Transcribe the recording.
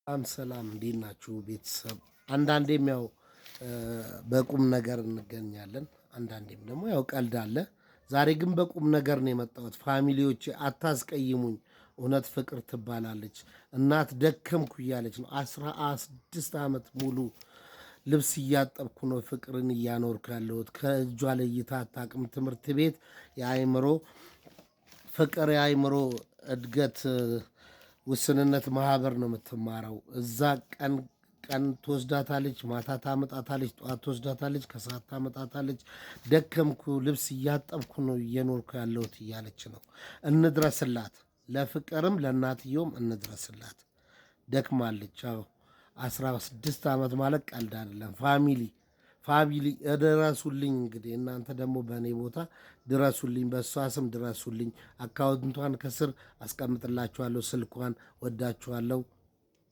ሰላም እንዴት ናችሁ ቤተሰብ? አንዳንዴም ያው በቁም ነገር እንገኛለን፣ አንዳንዴም ደግሞ ያው ቀልድ አለ። ዛሬ ግን በቁም ነገር ነው የመጣሁት። ፋሚሊዎቼ አታስቀይሙኝ። እውነት ፍቅር ትባላለች። እናት ደከምኩ እያለች ነው። 16 ዓመት ሙሉ ልብስ እያጠብኩ ነው ፍቅርን እያኖርኩ ያለሁት። ከእጇ ለይታ አታውቅም። ትምህርት ቤት የአእምሮ ፍቅር የአእምሮ እድገት ውስንነት ማህበር ነው የምትማረው። እዛ ቀን ቀን ትወስዳታለች፣ ማታ ታመጣታለች፣ ጠዋት ትወስዳታለች፣ ከሰዓት ታመጣታለች። ደከምኩ፣ ልብስ እያጠብኩ ነው እየኖርኩ ያለሁት እያለች ነው። እንድረስላት፣ ለፍቅርም ለእናትየውም እንድረስላት። ደክማለች። አዎ 16 ዓመት ማለት ቀልድ አይደለም። ፋሚሊ እድረሱልኝ። እንግዲህ እናንተ ደግሞ በእኔ ቦታ ድረሱልኝ፣ በእሷ ስም ድረሱልኝ። አካውንቷን ከስር አስቀምጥላችኋለሁ፣ ስልኳን። ወዳችኋለሁ።